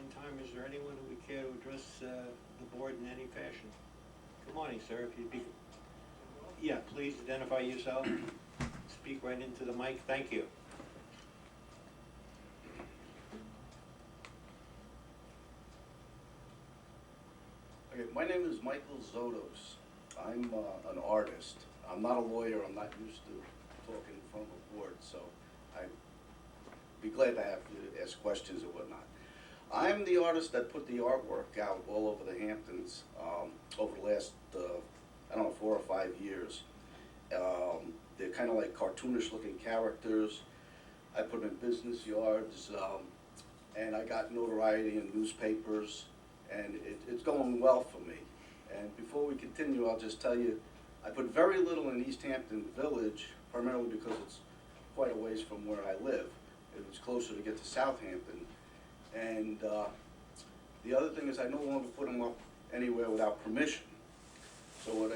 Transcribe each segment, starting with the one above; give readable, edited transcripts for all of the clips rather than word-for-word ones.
time, is there anyone who would care to address the board in any fashion? Good morning, sir. If you'd be, yeah, please identify yourself. Speak right into the mic. Thank you. Okay, my name is Michael Zotos. I'm an artist. I'm not a lawyer. I'm not used to talking in front of a board, so I'd be glad to have you to ask questions and whatnot. I'm the artist that put the artwork out all over the Hamptons over the last, I don't know, 4 or 5 years. They're kind of like cartoonish looking characters. I put them in business yards, and I got notoriety in newspapers, and it's going well for me. And before we continue, I'll just tell you, I put very little in East Hampton Village, primarily because it's quite a ways from where I live. It was closer to get to Southampton. And the other thing is I no longer put them up anywhere without permission. So what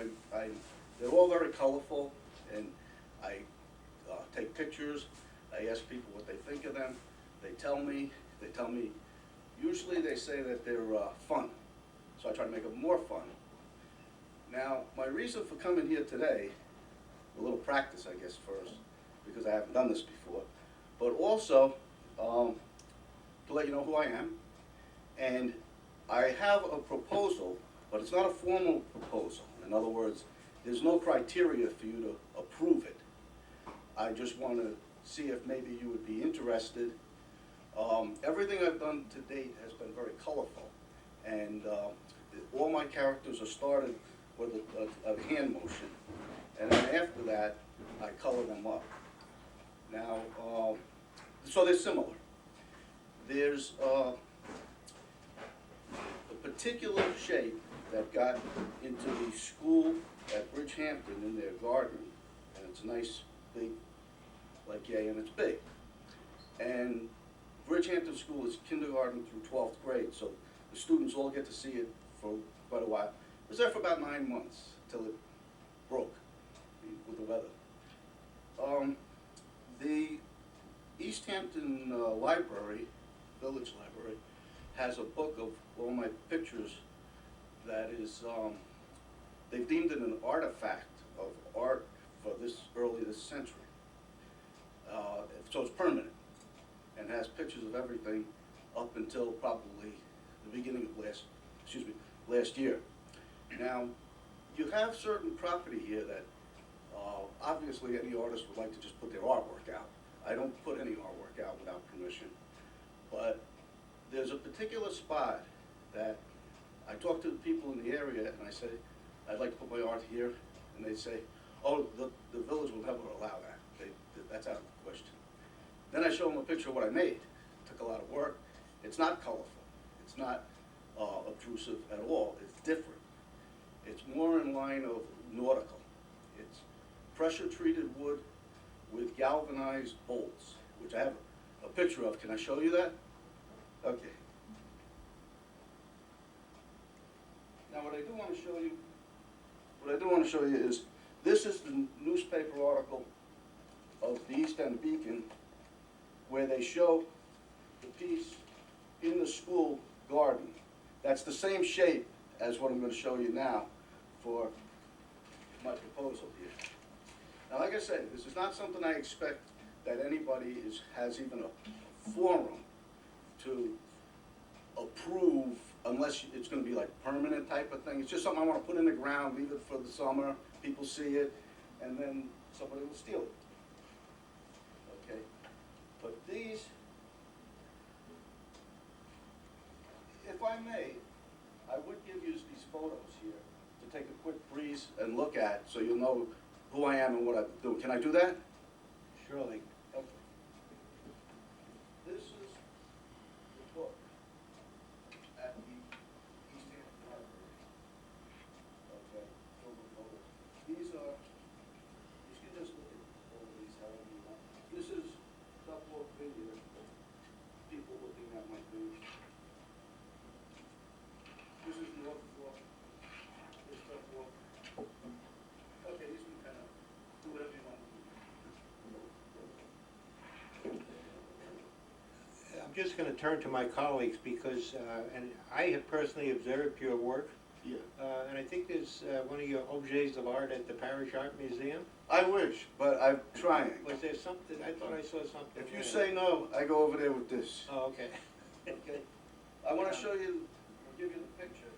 they're all very colorful, and I take pictures. I ask people what they think of them. They tell me, usually they say that they're fun. So I try to make them more fun. Now, my reason for coming here today, a little practice, I guess, first, because I haven't done this before, but also to let you know who I am. And I have a proposal, but it's not a formal proposal. In other words, there's no criteria for you to approve it. I just want to see if maybe you would be interested. Everything I've done to date has been very colorful, and all my characters are started with a hand motion, and then after that, I color them up. Now, so they're similar. There's a particular shape that got into the school at Bridgehampton in their garden, and it's a nice big, like yay, and it's big. And Bridgehampton School is kindergarten through 12th grade, so the students all get to see it for quite a while. It was there for about 9 months till it broke with the weather. The East Hampton Library, Village Library, has a book of all my pictures that is, they've deemed it an artifact of art for early this century. So it's permanent and has pictures of everything up until probably the beginning of last year. Now, you have certain property here that obviously any artist would like to just put their artwork out. I don't put any artwork out without permission, but there's a particular spot that I talk to the people in the area and I say, I'd like to put my art here, and they say, oh, the village will never allow that. That's out of the question. Then I show them a picture of what I made. It took a lot of work. It's not colorful. It's not obtrusive at all. It's different. It's more in line of nautical. It's pressure-treated wood with galvanized bolts, which I have a picture of. Can I show you that? Okay. Now what I do want to show you is, this is the newspaper article of the East End Beacon where they show the piece in the school garden. That's the same shape as what I'm going to show you now for my proposal here. Now, like I said, this is not something I expect that anybody has even a forum to approve, unless it's going to be like permanent type of thing. It's just something I want to put in the ground, leave it for the summer, people see it, and then somebody will steal it. Okay? But these, if I may, I would give you these photos here to take a quick breeze and look at, so you'll know who I am and what I'm doing. Can I do that? Surely. Okay. This is the book at the East Hampton Library. Okay, filled with photos. These are, you can just look at all of these however you want. This is Duck-Walk Vineyard, people looking at my booth. This is North Walk. This Duck-Walk. Okay, these can kind of do whatever you want to do. I'm just gonna turn to my colleagues because, and I have personally observed your work, Yeah. and I think there's one of your objets of art at the Parish Art Museum. I wish, but I'm trying. Was there something, I thought I saw something If you there. say no, I go over there with this. Oh, okay. Good. I wanna show you, I'll give you the picture.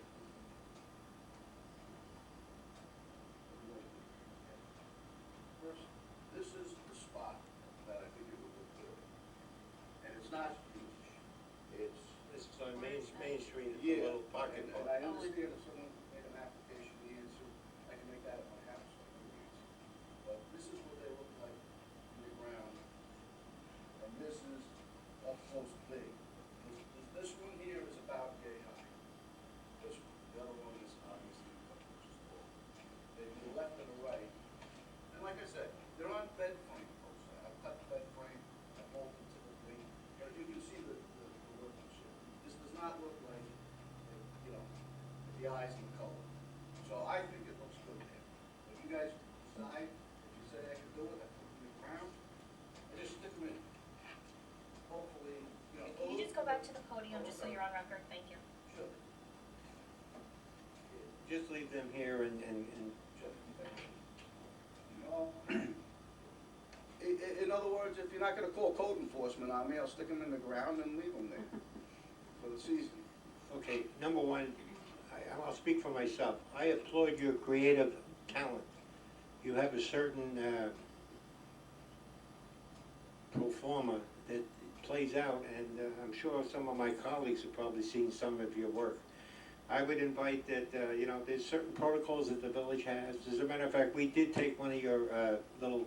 First, this is the spot that I think it would look good. And it's not huge. It's, This is on Main Street, it's a yeah, little pocket and park. I understand if someone made an application, the answer, I can make that at my house, I can use. But this is what they look like in the ground. And this is up close big. This one here is about yay high. This one, the other one is obviously a couple inches tall. They do the left and the right. And like I said, they're on bed frame posts. I've cut the bed frame, I've molded typically. You can see the workmanship. This does not look like, you know, the eyes and the color. So I think it looks good there. If you guys decide, if you say I can do it, I put them in the ground, I just stick them in. Hopefully, you know. Can you just go back to the podium, just so you're on record? Thank you. Sure. Just leave them here and Sure. No. In other words, if you're not gonna call code enforcement on me, I'll stick them in the ground and leave them there for the season. okay, number one, I'll speak for myself. I applaud your creative talent. You have a certain pro forma that plays out, and I'm sure some of my colleagues have probably seen some of your work. I would invite that, you know, there's certain protocols that the village has. As a matter of fact, we did take one of your little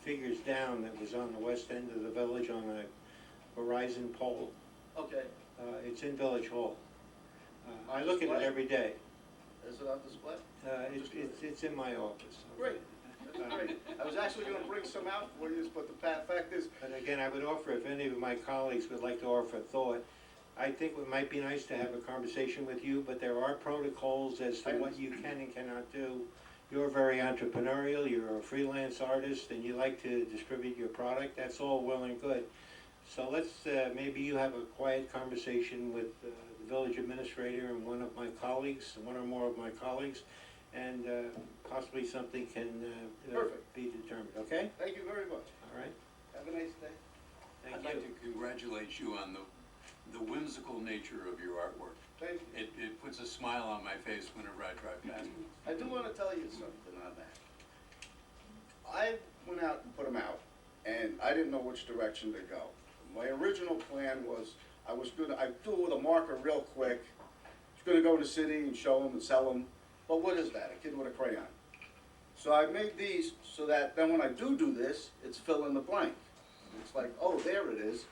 figures down that was on the west end of the village on a Verizon pole. Okay. It's in Village Hall. I look at it every day. Is it on display? It's in my office. Great. That's great. I was actually gonna bring some out for you, but the fact is, But again, I would offer, if any of my colleagues would like to offer a thought, I think it might be nice to have a conversation with you, but there are protocols as to what you can and cannot do. You're very entrepreneurial, you're a freelance artist, and you like to distribute your product, that's all well and good. So let's, maybe you have a quiet conversation with the village administrator and one of my colleagues, one or more of my colleagues, and possibly something can Perfect. be determined, okay? thank you very much. All right, Have a nice day. thank I'd you. like to congratulate you on the whimsical nature of your artwork. Thank you. It puts a smile on my face whenever I drive past. I do wanna tell you something on that. I went out and put them out, and I didn't know which direction to go. My original plan was, I'd do it with a marker real quick. I was gonna go to the city and show them and sell them, but what is that, a kid with a crayon? So I made these so that then when I do this, it's fill in the blank. It's like, oh, there it is.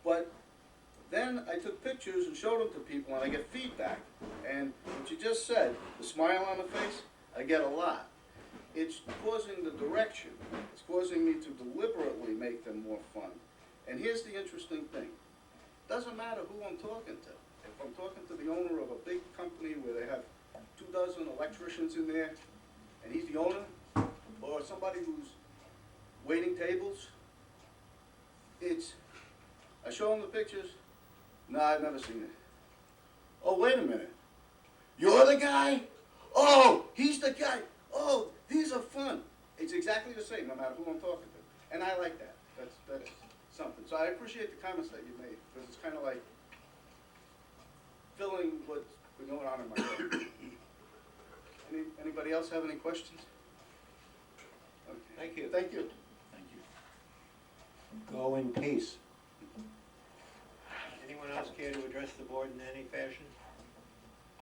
But then I took pictures and showed them to people and I get feedback. And what you just said, the smile on the face, I get a lot. It's causing the direction. It's causing me to deliberately make them more fun. And here's the interesting thing. Doesn't matter who I'm talking to. If I'm talking to the owner of a big company where they have 24 electricians in there, and he's the owner, or somebody who's waiting tables, I show them the pictures, no, I've never seen it. Oh, wait a minute. You're the guy? Oh, he's the guy. Oh, these are fun. It's exactly the same, no matter who I'm talking to. And I like that. That's something. So I appreciate the comments that you made, because it's kind of like filling what's been going on in my head. Anybody else have any questions? Okay. Thank you. Thank you. Thank you. Go in peace. Anyone else care to address the board in any fashion?